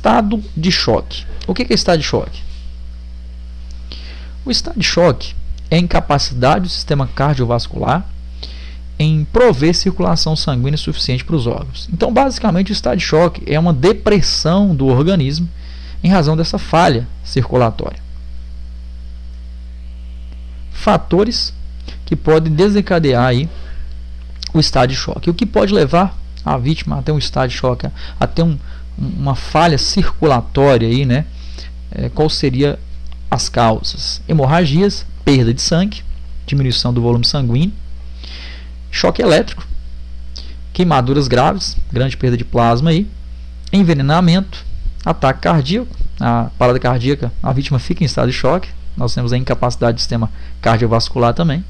estado de choque. O que é estado de choque? O estado de choque é a incapacidade do sistema cardiovascular em prover circulação sanguínea suficiente para os órgãos. Então, basicamente, o estado de choque é uma depressão do organismo em razão dessa falha circulatória. Fatores que podem desencadear aí o estado de choque. O que pode levar a vítima a ter um estado de choque, a ter uma falha circulatória aí, né? Qual seria as causas? Hemorragias, perda de sangue, diminuição do volume sanguíneo, choque elétrico, queimaduras graves, grande perda de plasma aí, envenenamento, ataque cardíaco, a parada cardíaca, a vítima fica em estado de choque. Nós temos a incapacidade do sistema cardiovascular também.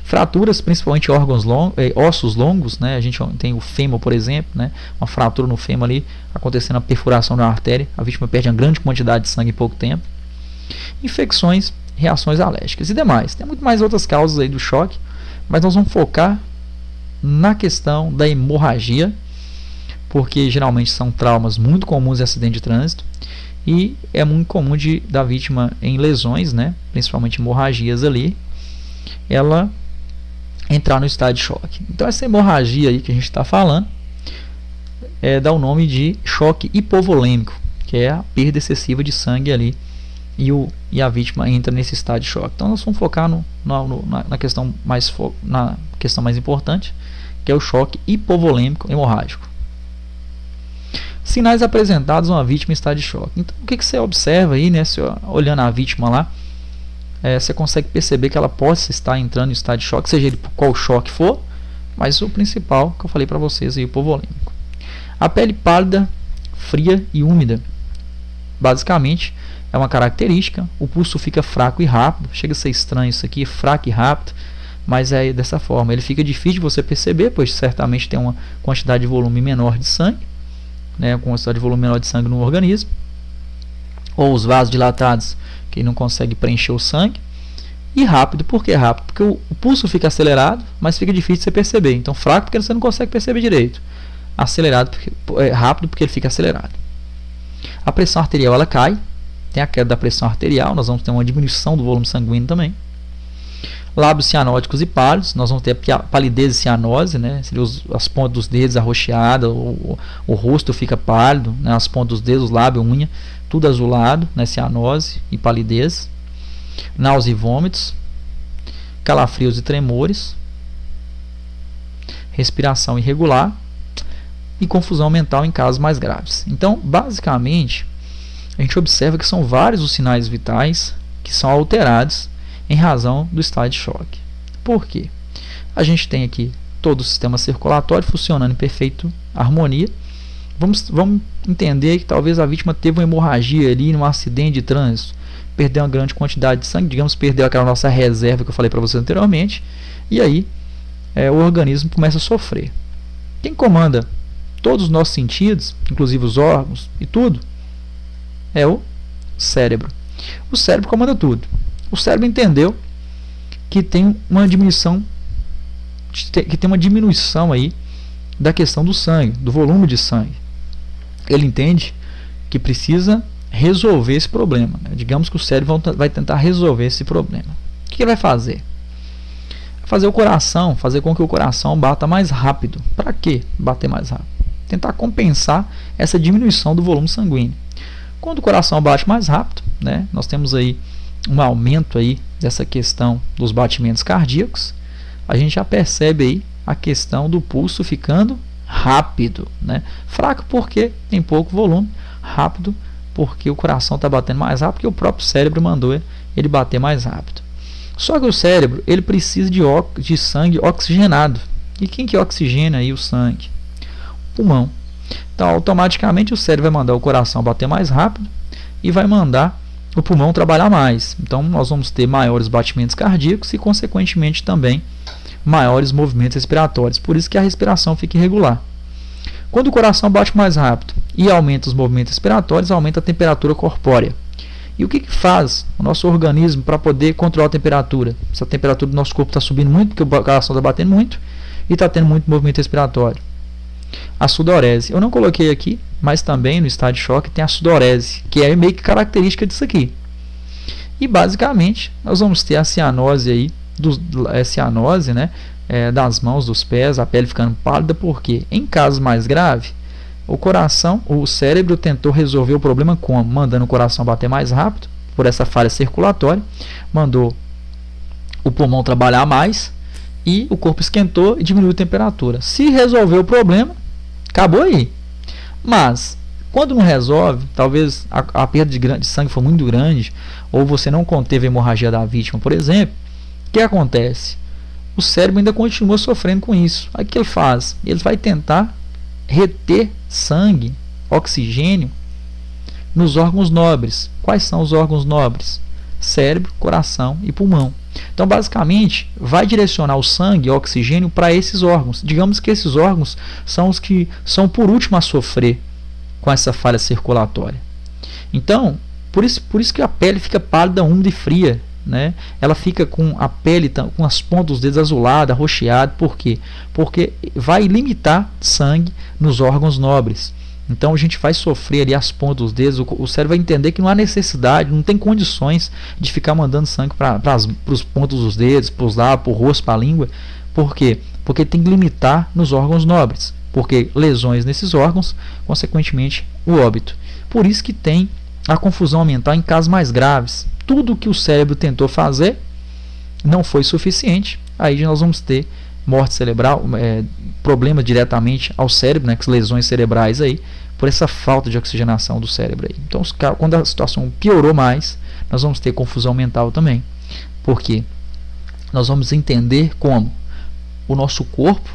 Fraturas, principalmente ossos longos, né? A gente tem o fêmur, por exemplo, né? Uma fratura no fêmur ali, acontecendo a perfuração da artéria, a vítima perde uma grande quantidade de sangue em pouco tempo. Infecções, reações alérgicas e demais. Tem muito mais outras causas aí do choque, mas nós vamos focar na questão da hemorragia, porque geralmente são traumas muito comuns em acidente de trânsito e é muito comum da vítima em lesões, né? Principalmente hemorragias ali, ela entrar no estado de choque. Então essa hemorragia aí que a gente está falando dá o nome de choque hipovolêmico, que é a perda excessiva de sangue ali e a vítima entra nesse estado de choque. Então nós vamos focar na questão mais importante, que é o choque hipovolêmico hemorrágico. Sinais apresentados a uma vítima em estado de choque. Então o que você observa aí, né? Olhando a vítima lá, você consegue perceber que ela possa estar entrando em estado de choque, seja ele qual choque for, mas o principal que eu falei para vocês aí, o hipovolêmico. A pele pálida, fria e úmida. Basicamente, é uma característica. O pulso fica fraco e rápido. Chega a ser estranho isso aqui, fraco e rápido, mas é dessa forma. Ele fica difícil de você perceber, pois certamente tem uma quantidade de volume menor de sangue, né, com uma quantidade de volume menor de sangue no organismo, ou os vasos dilatados que não consegue preencher o sangue. E rápido, por que rápido? Porque o pulso fica acelerado, mas fica difícil de você perceber. Então fraco porque você não consegue perceber direito. Acelerado, rápido porque ele fica acelerado. A pressão arterial ela cai, tem a queda da pressão arterial, nós vamos ter uma diminuição do volume sanguíneo também. Lábios cianóticos e pálidos, nós vamos ter a palidez e cianose, né? As pontas dos dedos arroxeadas, o rosto fica pálido, né? As pontas dos dedos, lábio, unha, tudo azulado, né? Cianose e palidez. Náusea e vômitos, calafrios e tremores, respiração irregular e confusão mental em casos mais graves. Então, basicamente, a gente observa que são vários os sinais vitais que são alterados em razão do estado de choque. Por quê? A gente tem aqui todo o sistema circulatório funcionando em perfeita harmonia. Vamos entender que talvez a vítima teve uma hemorragia ali num acidente de trânsito, perdeu uma grande quantidade de sangue, digamos, perdeu aquela nossa reserva que eu falei para vocês anteriormente, e aí o organismo começa a sofrer. Quem comanda todos os nossos sentidos, inclusive os órgãos e tudo, é o cérebro. O cérebro comanda tudo. O cérebro entendeu que tem uma diminuição aí da questão do sangue, do volume de sangue. Ele entende que precisa resolver esse problema, né? Digamos que o cérebro vai tentar resolver esse problema. O que ele vai fazer? Fazer com que o coração bata mais rápido. Para que bater mais rápido? Tentar compensar essa diminuição do volume sanguíneo. Quando o coração bate mais rápido, né, nós temos aí um aumento aí dessa questão dos batimentos cardíacos, a gente já percebe aí a questão do pulso ficando rápido, né? Fraco porque tem pouco volume, rápido porque o coração está batendo mais rápido, porque o próprio cérebro mandou ele bater mais rápido. Só que o cérebro ele precisa de sangue oxigenado. E quem que oxigena aí o sangue? O pulmão. Então automaticamente o cérebro vai mandar o coração bater mais rápido e vai mandar o pulmão trabalhar mais. Então nós vamos ter maiores batimentos cardíacos e consequentemente também maiores movimentos respiratórios. Por isso que a respiração fica irregular. Quando o coração bate mais rápido e aumenta os movimentos respiratórios, aumenta a temperatura corpórea. E o que faz o nosso organismo para poder controlar a temperatura? Se a temperatura do nosso corpo está subindo muito, porque o coração está batendo muito e está tendo muito movimento respiratório. a sudorese. Eu não coloquei aqui, mas também no estado de choque tem a sudorese, que é meio que característica disso aqui. E basicamente nós vamos ter a cianose aí, cianose, né, das mãos, dos pés, a pele ficando pálida, porque em casos mais graves, o cérebro tentou resolver o problema como? Mandando o coração bater mais rápido, por essa falha circulatória, mandou o pulmão trabalhar mais e o corpo esquentou e diminuiu a temperatura. Se resolveu o problema, acabou aí. Mas quando não resolve, talvez a perda de sangue foi muito grande, ou você não conteve a hemorragia da vítima, por exemplo, o que acontece? O cérebro ainda continua sofrendo com isso. Aí o que ele faz? Ele vai tentar reter sangue, oxigênio, nos órgãos nobres. Quais são os órgãos nobres? Cérebro, coração e pulmão. Então, basicamente, vai direcionar o sangue e o oxigênio para esses órgãos. Digamos que esses órgãos são os que são por último a sofrer com essa falha circulatória. Então, por isso que a pele fica pálida, úmida e fria, né? Ela fica com a pele com as pontas dos dedos azulada, roxeada. Por quê? Porque vai limitar sangue nos órgãos nobres. Então a gente vai sofrer ali as pontas dos dedos, o cérebro vai entender que não há necessidade, não tem condições de ficar mandando sangue para os pontos dos dedos, para os lábios, para o rosto, para a língua. Por quê? Porque tem que limitar nos órgãos nobres, porque lesões nesses órgãos, consequentemente o óbito. Por isso que tem a confusão mental em casos mais graves. Tudo que o cérebro tentou fazer não foi suficiente, aí nós vamos ter morte cerebral, problema diretamente ao cérebro, né, com lesões cerebrais aí, por essa falta de oxigenação do cérebro aí. Então, quando a situação piorou mais, nós vamos ter confusão mental também, porque nós vamos entender como o nosso corpo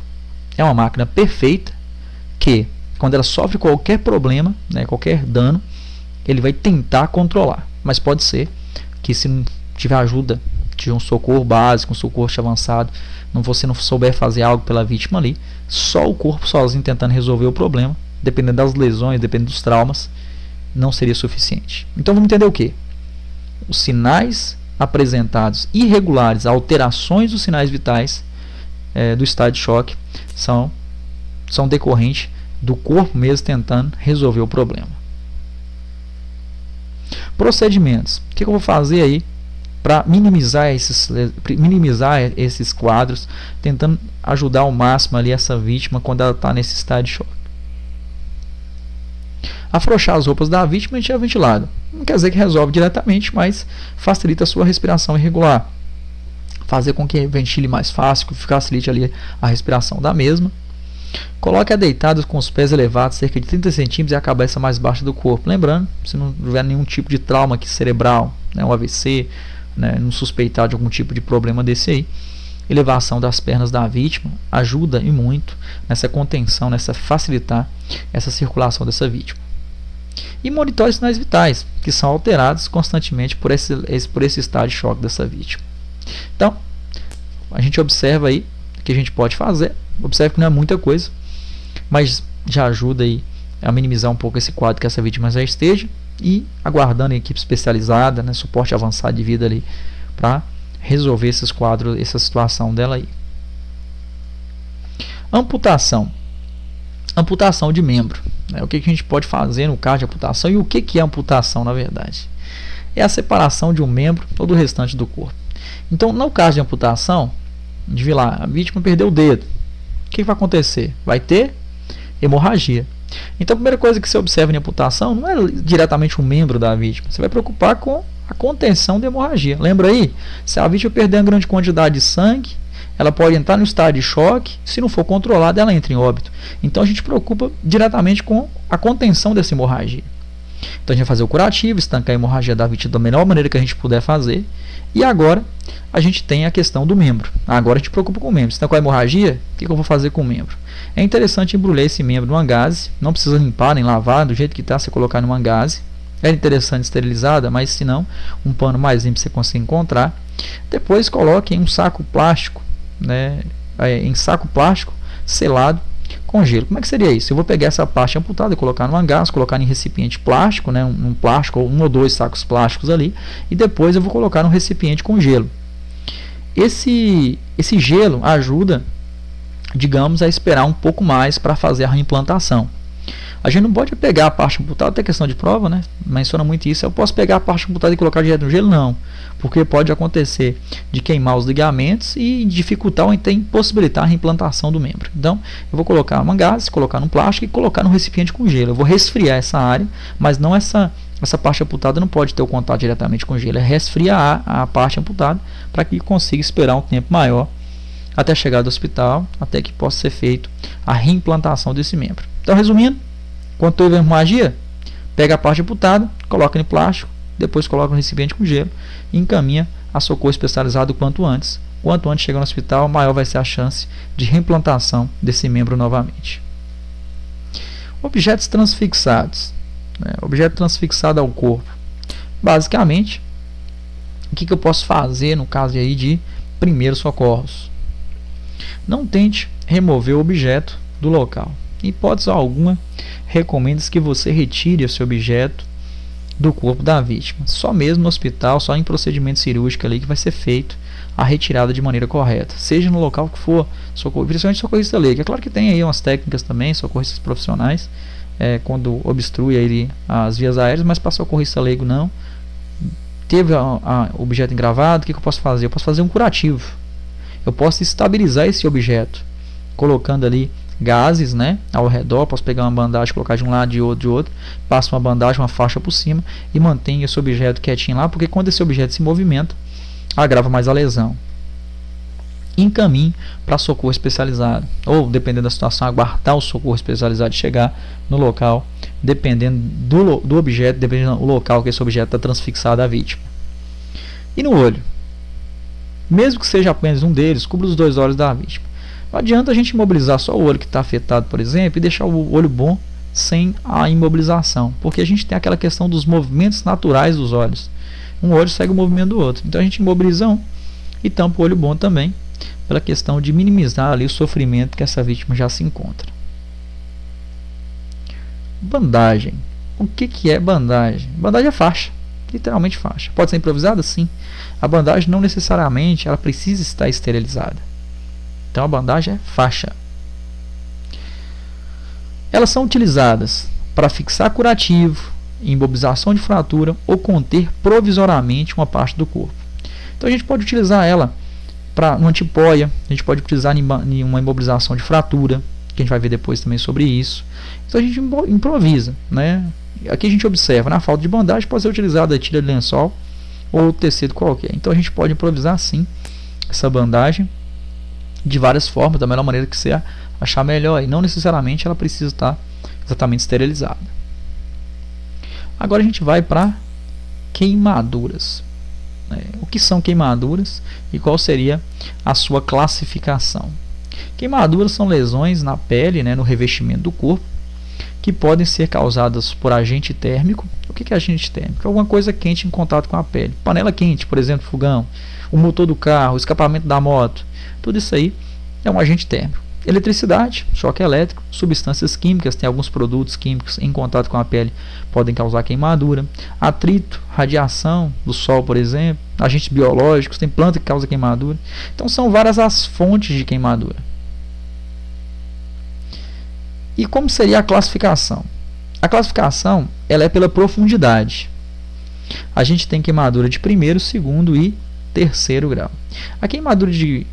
é uma máquina perfeita, que quando ela sofre qualquer problema, né, qualquer dano, ele vai tentar controlar, mas pode ser que se não tiver ajuda de um socorro básico, um socorro avançado, você não souber fazer algo pela vítima ali, só o corpo sozinho tentando resolver o problema, dependendo das lesões, dependendo dos traumas, não seria suficiente. Então vamos entender o que? Os sinais apresentados irregulares, alterações dos sinais vitais do estado de choque são decorrentes do corpo mesmo tentando resolver o problema. Procedimentos. O que eu vou fazer aí para minimizar esses quadros, tentando ajudar ao máximo ali essa vítima quando ela está nesse estado de choque? Afrouxar as roupas da vítima e tirar ventilado. Não quer dizer que resolve diretamente, mas facilita a sua respiração irregular. Fazer com que ventile mais fácil, que facilite ali a respiração da mesma. Coloque-a deitada com os pés elevados, cerca de 30 centímetros, e a cabeça mais baixa do corpo. Lembrando, se não tiver nenhum tipo de trauma aqui cerebral, né, um AVC, né, não suspeitar de algum tipo de problema desse aí, elevação das pernas da vítima ajuda e muito nessa contenção, nessa facilitar essa circulação dessa vítima. E monitore os sinais vitais, que são alterados constantemente por esse estado de choque dessa vítima. Então, a gente observa aí o que a gente pode fazer. Observe que não é muita coisa, mas já ajuda aí a minimizar um pouco esse quadro que essa vítima já esteja, e aguardando a equipe especializada, né, suporte avançado de vida ali, para resolver esses quadros, essa situação dela aí. Amputação. Amputação de membro. Né? O que a gente pode fazer no caso de amputação, e o que é amputação na verdade? É a separação de um membro ou do restante do corpo. Então, no caso de amputação, a vítima perdeu o dedo. O que vai acontecer? Vai ter hemorragia. Então, a primeira coisa que você observa em amputação não é diretamente um membro da vítima. Você vai preocupar com a contenção da hemorragia. Lembra aí? Se a vítima perder uma grande quantidade de sangue, ela pode entrar no estado de choque. Se não for controlada, ela entra em óbito. Então, a gente preocupa diretamente com a contenção dessa hemorragia. Então, a gente vai fazer o curativo, estancar a hemorragia da vítima da melhor maneira que a gente puder fazer. E agora, a gente tem a questão do membro. Agora, a gente preocupa com o membro. Se está com a hemorragia, o que eu vou fazer com o membro? É interessante embrulhar esse membro numa gaze. Não precisa limpar nem lavar, do jeito que está, você colocar numa gaze. É interessante esterilizada, mas se não, um pano mais limpo você consegue encontrar. Depois coloque em um saco plástico, né, em saco plástico selado com gelo. Como é que seria isso? Eu vou pegar essa parte amputada e colocar numa gaze, colocar em recipiente plástico, né, um plástico, ou um ou dois sacos plásticos ali, e depois eu vou colocar num recipiente com gelo. Esse gelo ajuda digamos, é esperar um pouco mais para fazer a reimplantação. A gente não pode pegar a parte amputada, até questão de prova, né? Menciona muito isso. Eu posso pegar a parte amputada e colocar direto no gelo? Não. Porque pode acontecer de queimar os ligamentos e dificultar ou até impossibilitar a reimplantação do membro. Então, eu vou colocar uma gase, colocar no plástico e colocar no recipiente com gelo. Eu vou resfriar essa área, mas não essa parte amputada não pode ter o contato diretamente com gelo. É resfriar a parte amputada para que consiga esperar um tempo maior até chegar do hospital, até que possa ser feito a reimplantação desse membro. Então, resumindo, quando houver hemorragia, pega a parte amputada, coloca em plástico, depois coloca no recipiente com gelo e encaminha a socorro especializado quanto antes. Quanto antes chegar no hospital, maior vai ser a chance de reimplantação desse membro novamente. Objetos transfixados. Objeto transfixado ao corpo. Basicamente, o que eu posso fazer no caso aí de primeiros socorros? Não tente remover o objeto do local. Em hipótese alguma, recomenda-se que você retire esse objeto do corpo da vítima. Só mesmo no hospital, só em procedimento cirúrgico ali que vai ser feito a retirada de maneira correta. Seja no local que for, principalmente socorrista leigo. É claro que tem aí umas técnicas também, socorristas profissionais, quando obstrui aí as vias aéreas, mas para socorrista leigo não. Teve o objeto engravado, o que eu posso fazer? Eu posso fazer um curativo. Eu posso estabilizar esse objeto, colocando ali gases, né, ao redor. Posso pegar uma bandagem, colocar de um lado, de outro, passo uma bandagem, uma faixa por cima e mantenho esse objeto quietinho lá, porque quando esse objeto se movimenta, agrava mais a lesão. Encaminhe para socorro especializado, ou dependendo da situação, aguardar o socorro especializado chegar no local, dependendo do objeto, dependendo do local que esse objeto está transfixado à vítima. E no olho, mesmo que seja apenas um deles, cubra os 2 olhos da vítima. Não adianta a gente imobilizar só o olho que está afetado, por exemplo, e deixar o olho bom sem a imobilização, porque a gente tem aquela questão dos movimentos naturais dos olhos. Um olho segue o movimento do outro. Então a gente imobiliza um e tampa o olho bom também, pela questão de minimizar ali o sofrimento que essa vítima já se encontra. Bandagem. O que é bandagem? Bandagem é faixa, literalmente faixa. Pode ser improvisada? Sim. A bandagem não necessariamente ela precisa estar esterilizada. Então a bandagem é faixa. Elas são utilizadas para fixar curativo, imobilização de fratura ou conter provisoriamente uma parte do corpo. Então a gente pode utilizar ela para uma antipoia, a gente pode utilizar em uma imobilização de fratura, que a gente vai ver depois também sobre isso. Então a gente improvisa, né? Aqui a gente observa, na falta de bandagem pode ser utilizada a tira de lençol ou tecido qualquer. Então a gente pode improvisar sim essa bandagem de várias formas, da melhor maneira que você achar melhor, e não necessariamente ela precisa estar exatamente esterilizada. Agora a gente vai para queimaduras. O que são queimaduras e qual seria a sua classificação? Queimaduras são lesões na pele, no revestimento do corpo, que podem ser causadas por agente térmico. O que é agente térmico? Alguma coisa quente em contato com a pele. Panela quente, por exemplo, fogão, o motor do carro, o escapamento da moto. Tudo isso aí é um agente térmico. Eletricidade, choque elétrico, substâncias químicas, tem alguns produtos químicos em contato com a pele podem causar queimadura. Atrito, radiação do sol, por exemplo, agentes biológicos, tem planta que causa queimadura. Então são várias as fontes de queimadura. E como seria a classificação? A classificação ela é pela profundidade. A gente tem queimadura de primeiro, segundo e terceiro grau. A queimadura de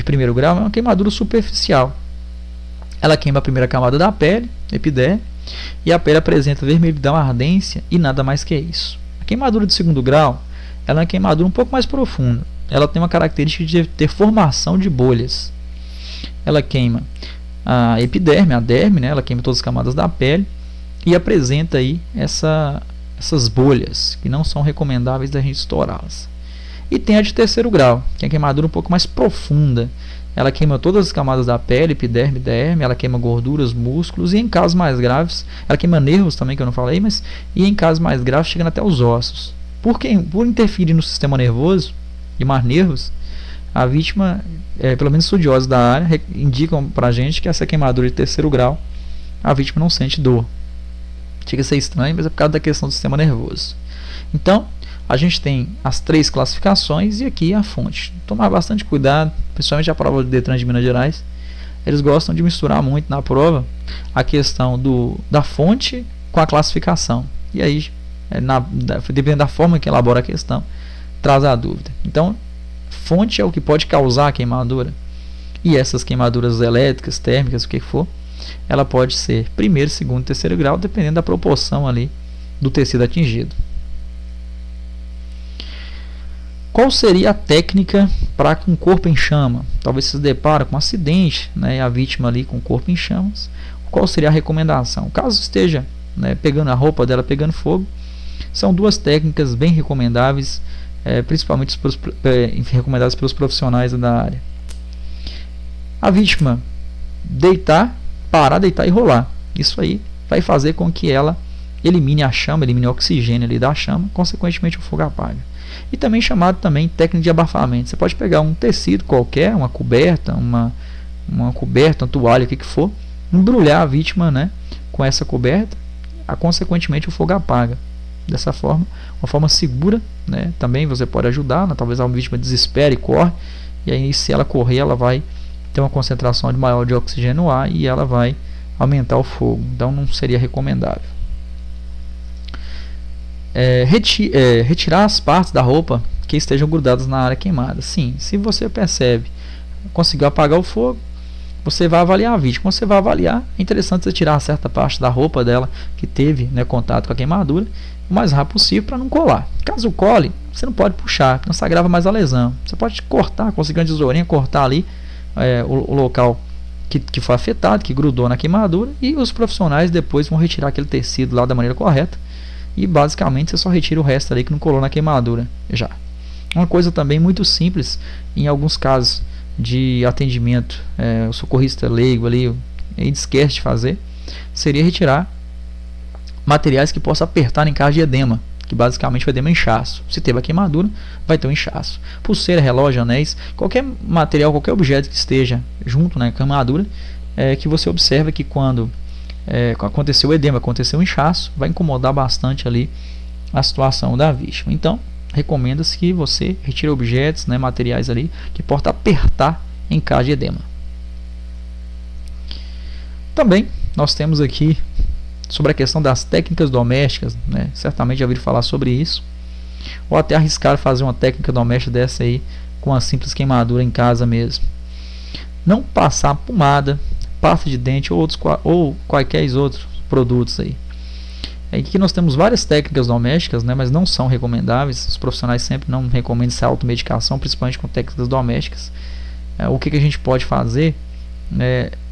primeiro grau é uma queimadura superficial. Ela queima a primeira camada da pele, epiderme, e a pele apresenta vermelhidão, ardência e nada mais que isso. A queimadura de segundo grau ela é uma queimadura um pouco mais profunda. Ela tem uma característica de ter formação de bolhas. Ela queima a epiderme, a derme, ela queima todas as camadas da pele e apresenta aí essas bolhas que não são recomendáveis da gente estourá-las. E tem a de terceiro grau, que é a queimadura um pouco mais profunda. Ela queima todas as camadas da pele, epiderme, derme, ela queima gorduras, músculos e em casos mais graves, ela queima nervos também, que eu não falei, e em casos mais graves chegando até os ossos. Por interferir no sistema nervoso, queimar nervos, a vítima, pelo menos estudiosos da área, indicam pra gente que essa queimadura de terceiro grau, a vítima não sente dor. Chega a ser estranho, mas é por causa da questão do sistema nervoso. Então, a gente tem as 3 classificações e aqui a fonte. Tomar bastante cuidado, principalmente a prova do Detran de Minas Gerais, eles gostam de misturar muito na prova a questão da fonte com a classificação. E aí, dependendo da forma que elabora a questão, traz a dúvida. Então, fonte é o que pode causar a queimadura. E essas queimaduras elétricas, térmicas, o que for, ela pode ser primeiro, segundo, terceiro grau, dependendo da proporção ali do tecido atingido. Qual seria a técnica para com o corpo em chama? Talvez se depara com um acidente, né, e a vítima ali com o corpo em chamas. Qual seria a recomendação? Caso esteja, né, pegando a roupa dela pegando fogo, são duas técnicas bem recomendáveis, principalmente recomendadas pelos profissionais da área. A vítima parar, deitar e rolar. Isso aí vai fazer com que ela elimine a chama, elimine o oxigênio ali da chama, consequentemente o fogo apaga. E também chamado técnica de abafamento. Você pode pegar um tecido qualquer, uma coberta, uma toalha, o que for, embrulhar a vítima, né, com essa coberta, consequentemente o fogo apaga. Dessa forma, uma forma segura, né, também você pode ajudar, né, talvez a vítima desespere e corre, e aí se ela correr, ela vai ter uma concentração maior de oxigênio no ar e ela vai aumentar o fogo. Então não seria recomendável. Retirar as partes da roupa que estejam grudadas na área queimada. Sim, se você percebe, conseguiu apagar o fogo, você vai avaliar a vítima. Quando você vai avaliar, é interessante você tirar certa parte da roupa dela que teve, né, contato com a queimadura o mais rápido possível para não colar. Caso cole, você não pode puxar, não se agrava mais a lesão. Você pode cortar, conseguir uma tesourinha, cortar ali o local que foi afetado, que grudou na queimadura, e os profissionais depois vão retirar aquele tecido lá da maneira correta. E basicamente você só retira o resto ali que não colou na queimadura já. Uma coisa também muito simples, em alguns casos de atendimento, o socorrista leigo ali esquece de fazer, seria retirar materiais que possam apertar em caso de edema, que basicamente o edema é inchaço. Se teve a queimadura, vai ter um inchaço. Pulseira, relógio, anéis, qualquer material, qualquer objeto que esteja junto na queimadura, que você observa que quando aconteceu o edema, aconteceu o inchaço, vai incomodar bastante ali a situação da vítima. Então, recomenda-se que você retire objetos, né, materiais ali que possam apertar em caso de edema. Também nós temos aqui sobre a questão das técnicas domésticas, né, certamente já ouviram falar sobre isso, ou até arriscar fazer uma técnica doméstica dessa aí com a simples queimadura em casa mesmo. Não passar pomada, pasta de dente ou quaisquer outros produtos aí. Aqui nós temos várias técnicas domésticas, né, mas não são recomendáveis. Os profissionais sempre não recomendam essa automedicação, principalmente com técnicas domésticas. O que a gente pode fazer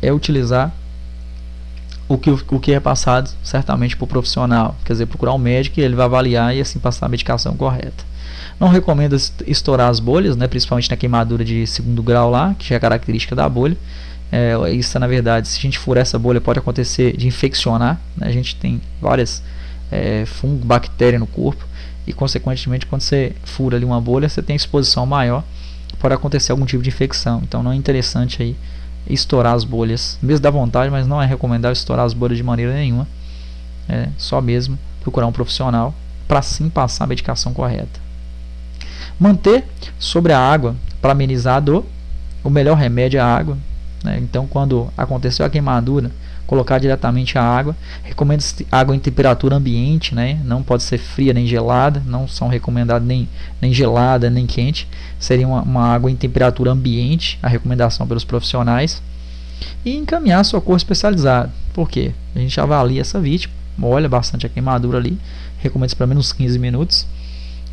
é utilizar o que é passado certamente para o profissional, quer dizer, procurar um médico e ele vai avaliar e assim passar a medicação correta. Não recomendo estourar as bolhas, né, principalmente na queimadura de segundo grau lá, que já é característica da bolha. Isso, na verdade, se a gente furar essa bolha, pode acontecer de infeccionar, né? A gente tem várias fungo, bactéria no corpo e, consequentemente, quando você fura ali uma bolha, você tem exposição maior, pode acontecer algum tipo de infecção. Então não é interessante aí estourar as bolhas, mesmo dá vontade, mas não é recomendável estourar as bolhas de maneira nenhuma. Só mesmo procurar um profissional para sim passar a medicação correta. Manter sobre a água para amenizar a dor. O melhor remédio é a água. Então, quando aconteceu a queimadura, colocar diretamente a água. Recomenda-se água em temperatura ambiente, né? Não pode ser fria nem gelada, não são recomendadas nem gelada nem quente. Seria uma água em temperatura ambiente, a recomendação pelos profissionais. E encaminhar socorro especializado. Por quê? A gente avalia essa vítima, olha bastante a queimadura ali, recomenda-se pelo menos 15 minutos.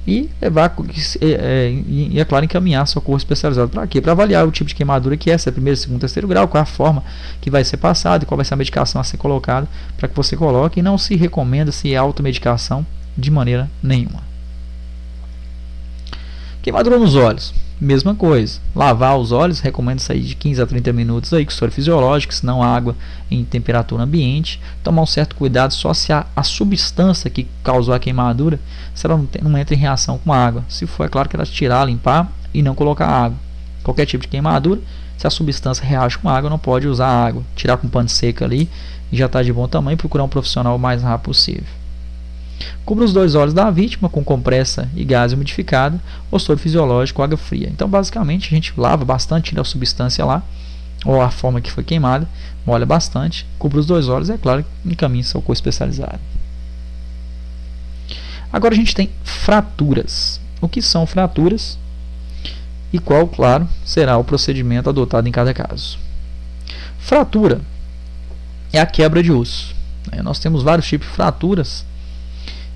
E levar, é claro, encaminhar socorro especializado para quê? Para avaliar o tipo de queimadura que é, se é primeiro, segundo, terceiro grau, qual é a forma que vai ser passada e qual vai ser a medicação a ser colocada para que você coloque. E não se recomenda-se automedicação de maneira nenhuma. Queimadura nos olhos, mesma coisa. Lavar os olhos, recomenda sair de 15 a 30 minutos aí com soro fisiológico, se não água em temperatura ambiente. Tomar um certo cuidado só se a substância que causou a queimadura, se ela não entra em reação com a água. Se for, é claro que ela tirar, limpar e não colocar água. Qualquer tipo de queimadura, se a substância reage com água, não pode usar água. Tirar com pano seco ali e já está de bom tamanho, procurar um profissional o mais rápido possível. Cubra os dois olhos da vítima com compressa e gás umidificado ou soro fisiológico ou água fria. Então, basicamente, a gente lava bastante, tira a substância lá ou a forma que foi queimada, molha bastante, cubra os 2 olhos e, é claro, encaminhe socorro especializado. Agora a gente tem fraturas. O que são fraturas e qual, claro, será o procedimento adotado em cada caso. Fratura é a quebra de osso. Nós temos vários tipos de fraturas.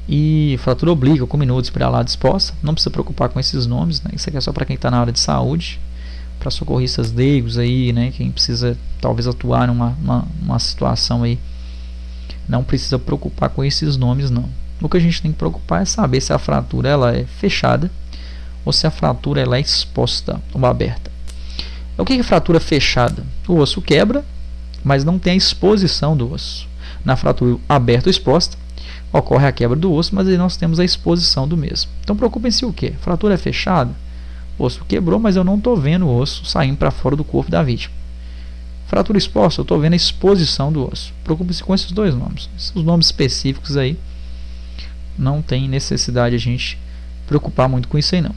E fratura oblíqua, cominúdia, espiralada, exposta. Não precisa preocupar com esses nomes, né? Isso aqui é só para quem está na área de saúde, para socorristas leigos aí, né? Quem precisa talvez atuar numa situação aí, não precisa preocupar com esses nomes, não. O que a gente tem que preocupar é saber se a fratura ela é fechada ou se a fratura ela é exposta ou aberta. O que é fratura fechada? O osso quebra, mas não tem a exposição do osso. Na fratura aberta ou exposta, ocorre a quebra do osso, mas aí nós temos a exposição do mesmo. Então preocupem-se o quê? Fratura é fechada, o osso quebrou, mas eu não estou vendo o osso saindo para fora do corpo da vítima. Fratura exposta, eu estou vendo a exposição do osso. Preocupe-se com esses dois nomes. Esses nomes específicos aí, não tem necessidade a gente preocupar muito com isso aí não.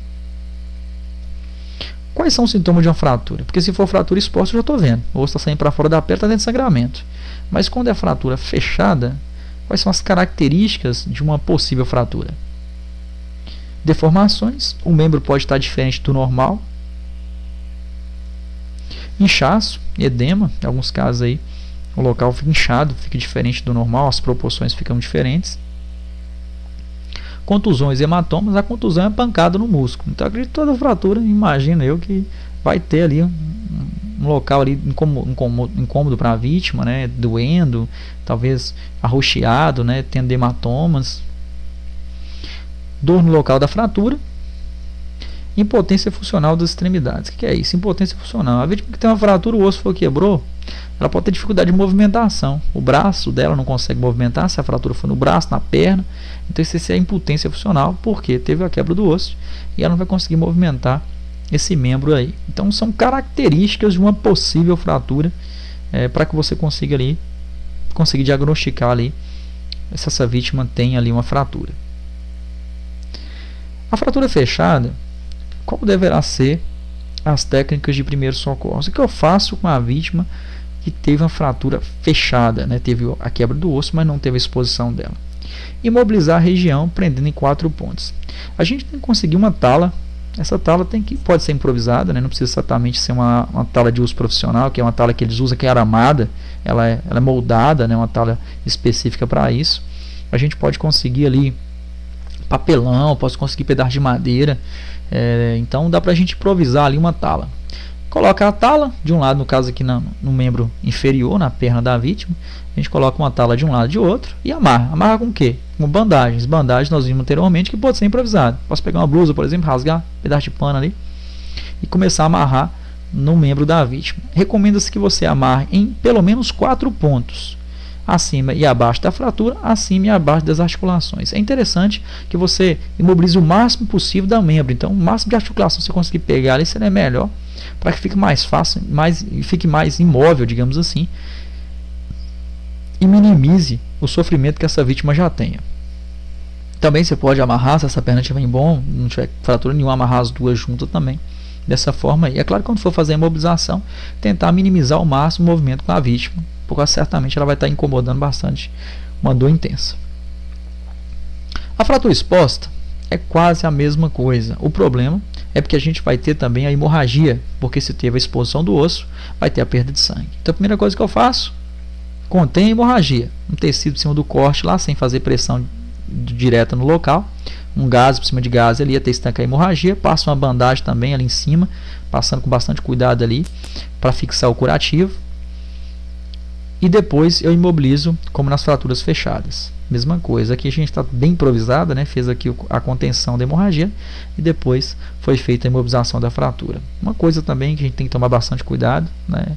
Quais são os sintomas de uma fratura? Porque se for fratura exposta, eu já estou vendo. O osso está saindo para fora da pele, está dentro de sangramento. Mas quando é fratura fechada, quais são as características de uma possível fratura? Deformações. O membro pode estar diferente do normal. Inchaço, edema. Em alguns casos aí, o local fica inchado, fica diferente do normal, as proporções ficam diferentes. Contusões e hematomas. A contusão é pancada no músculo. Então, acredito que toda fratura, imagino eu, que vai ter ali um local ali incômodo para a vítima, né, doendo, talvez arroxeado, né, tendo hematomas. Dor no local da fratura. Impotência funcional das extremidades. O que é isso? Impotência funcional. A vítima que tem uma fratura, o osso quebrou, ela pode ter dificuldade de movimentação. O braço dela não consegue movimentar, se a fratura for no braço, na perna. Então isso é impotência funcional, porque teve a quebra do osso e ela não vai conseguir movimentar esse membro aí. Então são características de uma possível fratura, para que você consiga ali conseguir diagnosticar ali se essa vítima tem ali uma fratura. A fratura fechada, qual deverá ser as técnicas de primeiro socorro? O que eu faço com a vítima que teve uma fratura fechada, né? Teve a quebra do osso, mas não teve a exposição dela? Imobilizar a região, prendendo em 4 pontos. A gente tem que conseguir uma tala. Essa tala pode ser improvisada, né? Não precisa exatamente ser uma tala de uso profissional, que é uma tala que eles usam, que é aramada, ela é moldada, né? Uma tala específica para isso. A gente pode conseguir ali papelão, posso conseguir pedaço de madeira, então dá para a gente improvisar ali uma tala. Coloca a tala de um lado, no caso aqui no membro inferior, na perna da vítima, a gente coloca uma tala de um lado e de outro e amarra. Amarra com o quê? Com bandagens. Bandagens nós vimos anteriormente que pode ser improvisado. Posso pegar uma blusa, por exemplo, rasgar um pedaço de pano ali e começar a amarrar no membro da vítima. Recomenda-se que você amarre em pelo menos 4 pontos. Acima e abaixo da fratura, acima e abaixo das articulações. É interessante que você imobilize o máximo possível da membro. Então, o máximo de articulação que você conseguir pegar ali, seria melhor, para que fique mais fácil, fique mais imóvel, digamos assim, e minimize o sofrimento que essa vítima já tenha. Também você pode amarrar, se essa perna estiver bom, não tiver fratura nenhuma, amarrar as duas juntas também. Dessa forma aí. É claro que quando for fazer a imobilização, tentar minimizar ao máximo o movimento com a vítima, porque certamente ela vai estar incomodando bastante, uma dor intensa. A fratura exposta é quase a mesma coisa. O problema é porque a gente vai ter também a hemorragia, porque se teve a exposição do osso, vai ter a perda de sangue. Então a primeira coisa que eu faço, contém a hemorragia, um tecido em cima do corte lá, sem fazer pressão direta no local, um gás por cima de gás ali até estancar a hemorragia, passa uma bandagem também ali em cima, passando com bastante cuidado ali para fixar o curativo. E depois eu imobilizo como nas fraturas fechadas. Mesma coisa, aqui a gente está bem improvisada, né? Fez aqui a contenção da hemorragia e depois foi feita a imobilização da fratura. Uma coisa também que a gente tem que tomar bastante cuidado, né?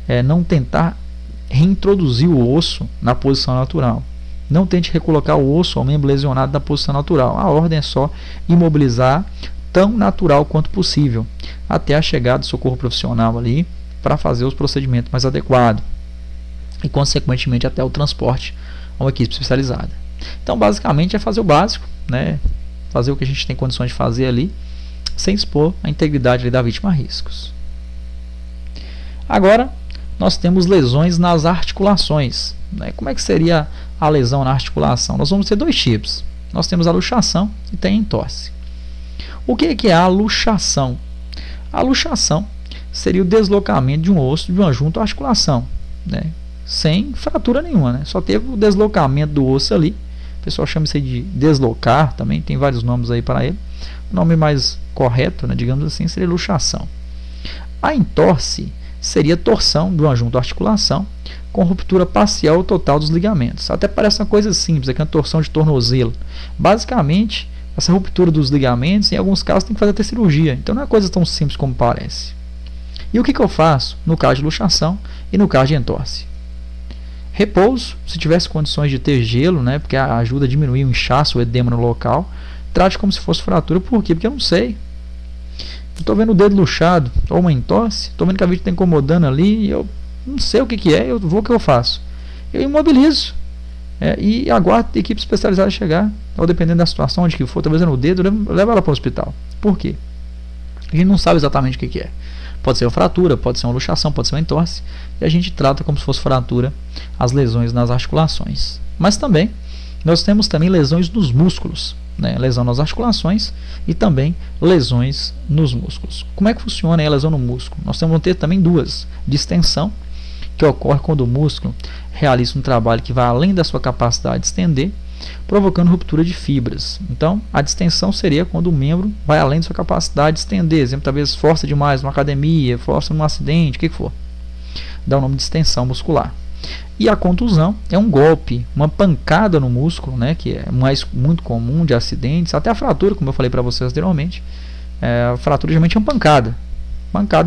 É não tentar reintroduzir o osso na posição natural. Não tente recolocar o osso ao membro lesionado na posição natural. A ordem é só imobilizar tão natural quanto possível, até a chegada do socorro profissional ali, para fazer os procedimentos mais adequados. E consequentemente até o transporte a uma equipe especializada. Então basicamente é fazer o básico, né? Fazer o que a gente tem condições de fazer ali, sem expor a integridade ali da vítima a riscos. Agora, nós temos lesões nas articulações, né? Como é que seria a lesão na articulação? Nós vamos ter dois tipos. Nós temos a luxação e tem a entorse. O que é a luxação? A luxação seria o deslocamento de um osso de uma junta à articulação, né? Sem fratura nenhuma, né? Só teve o deslocamento do osso ali. O pessoal chama isso aí de deslocar, também tem vários nomes aí para ele. O nome mais correto, né, digamos assim, seria luxação. A entorse seria torção de uma junta à articulação com ruptura parcial ou total dos ligamentos. Até parece uma coisa simples, é que é uma torção de tornozelo. Basicamente, essa ruptura dos ligamentos, em alguns casos, tem que fazer até cirurgia. Então não é coisa tão simples como parece. E o que eu faço no caso de luxação e no caso de entorse? Repouso, se tivesse condições de ter gelo, né, porque ajuda a diminuir o inchaço, o edema no local. Trate como se fosse fratura. Por quê? Porque eu não sei. Estou vendo o dedo luxado ou uma entorse, estou vendo que a vítima está incomodando ali e eu não sei o que é, o que eu faço? Eu imobilizo e aguardo a equipe especializada chegar, ou dependendo da situação, onde que for, talvez no dedo, leva ela para o hospital. Por quê? A gente não sabe exatamente o que é. Pode ser uma fratura, pode ser uma luxação, pode ser uma entorse, e a gente trata como se fosse fratura as lesões nas articulações. Mas também, nós temos também lesões nos músculos, né? Lesão nas articulações e também lesões nos músculos. Como é que funciona a lesão no músculo? Nós temos que ter também duas: distensão, que ocorre quando o músculo realiza um trabalho que vai além da sua capacidade de estender, provocando ruptura de fibras. Então, a distensão seria quando o membro vai além da sua capacidade de estender. Exemplo, talvez força demais numa academia, força num acidente, o que for. Dá o nome de distensão muscular. E a contusão é um golpe, uma pancada no músculo, né, que é muito comum de acidentes, até a fratura, como eu falei para vocês anteriormente. A fratura geralmente é uma pancada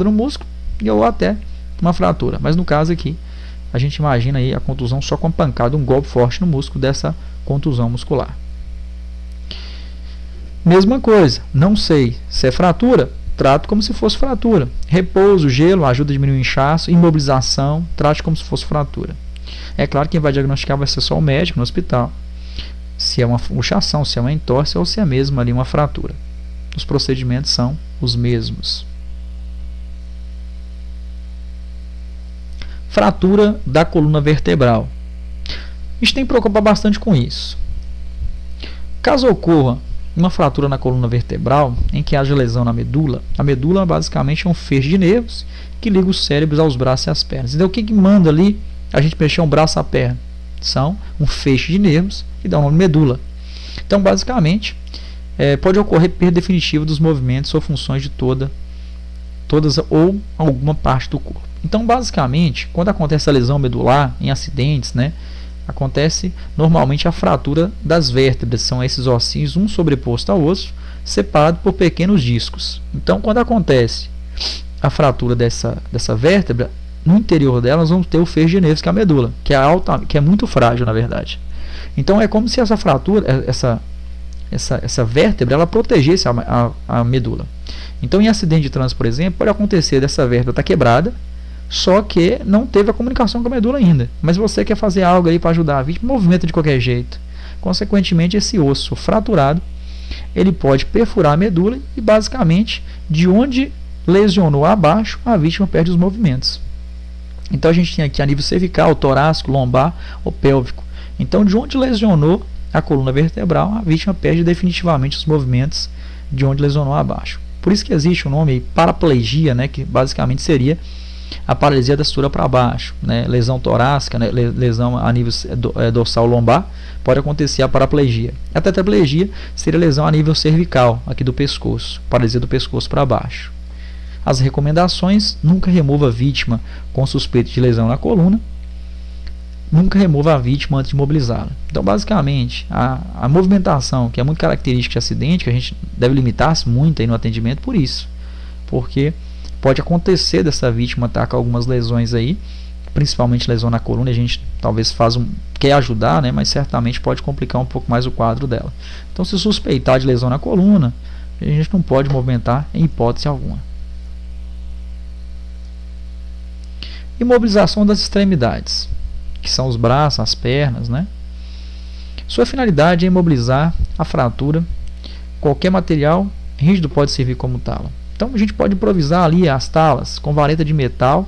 no músculo ou até uma fratura. Mas no caso aqui, a gente imagina aí a contusão só com a pancada, um golpe forte no músculo dessa contusão muscular. Mesma coisa, não sei se é fratura, trato como se fosse fratura. Repouso, gelo, ajuda a diminuir o inchaço. Imobilização, trate como se fosse fratura. É claro que quem vai diagnosticar vai ser só o médico no hospital, se é uma luxação, se é uma entorse ou se é mesmo ali uma fratura. Os procedimentos são os mesmos. Fratura da coluna vertebral. A gente tem que preocupar bastante com isso. Caso ocorra uma fratura na coluna vertebral em que haja lesão na medula, a medula basicamente é um feixe de nervos que liga os cérebros aos braços e às pernas. Então o que manda ali a gente mexer um braço e a perna? São um feixe de nervos que dá o nome de medula. Então basicamente pode ocorrer perda definitiva dos movimentos ou funções de todas ou alguma parte do corpo. Então basicamente, quando acontece a lesão medular em acidentes, né, acontece normalmente a fratura das vértebras, são esses ossinhos, um sobreposto ao outro, separado por pequenos discos. Então, quando acontece a fratura dessa vértebra, no interior dela nós vamos ter o feixe de nervos, que é a medula, que é muito frágil, na verdade. Então, é como se essa fratura, essa vértebra, ela protegesse a medula. Então, em acidente de trânsito, por exemplo, pode acontecer dessa vértebra estar quebrada, só que não teve a comunicação com a medula ainda. Mas você quer fazer algo aí para ajudar a vítima, movimenta de qualquer jeito. Consequentemente, esse osso fraturado, ele pode perfurar a medula e basicamente, de onde lesionou abaixo, a vítima perde os movimentos. Então a gente tem aqui a nível cervical, torácico, lombar ou pélvico. Então, de onde lesionou a coluna vertebral, a vítima perde definitivamente os movimentos de onde lesionou abaixo. Por isso que existe o nome paraplegia, né, que basicamente seria a paralisia da cintura para baixo, né? Lesão torácica, né? Lesão a nível dorsal lombar, pode acontecer a paraplegia. A tetraplegia seria lesão a nível cervical, aqui do pescoço, paralisia do pescoço para baixo. As recomendações: nunca remova a vítima com suspeita de lesão na coluna, nunca remova a vítima antes de imobilizá-la. Então, basicamente, a movimentação, que é muito característica de acidente, que a gente deve limitar-se muito aí no atendimento por isso, porque pode acontecer dessa vítima estar com algumas lesões aí, principalmente lesão na coluna, a gente talvez quer ajudar, né, mas certamente pode complicar um pouco mais o quadro dela. Então, se suspeitar de lesão na coluna, a gente não pode movimentar em hipótese alguma. Imobilização das extremidades, que são os braços, as pernas, né? Sua finalidade é imobilizar a fratura. Qualquer material rígido pode servir como tala. Então a gente pode improvisar ali as talas com vareta de metal,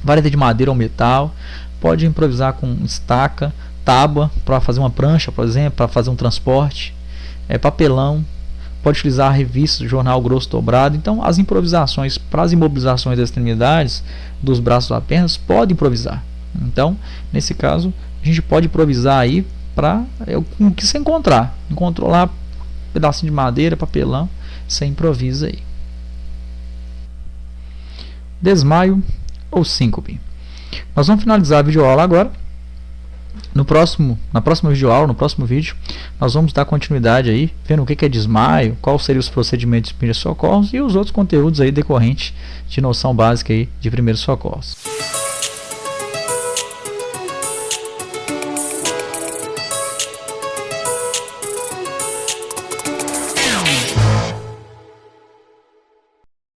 vareta de madeira ou metal, pode improvisar com estaca, tábua para fazer uma prancha, por exemplo, para fazer um transporte, papelão, pode utilizar revistas, jornal grosso dobrado. Então as improvisações para as imobilizações das extremidades, dos braços ou das pernas, pode improvisar. Então nesse caso a gente pode improvisar aí para o que você encontrar. Encontrou lá um pedacinho de madeira, papelão, você improvisa aí. Desmaio ou síncope. Nós vamos finalizar a videoaula agora. Na próxima videoaula, no próximo vídeo, nós vamos dar continuidade aí, vendo o que é desmaio, quais seriam os procedimentos de primeiros socorros e os outros conteúdos aí decorrentes de noção básica aí de primeiros socorros.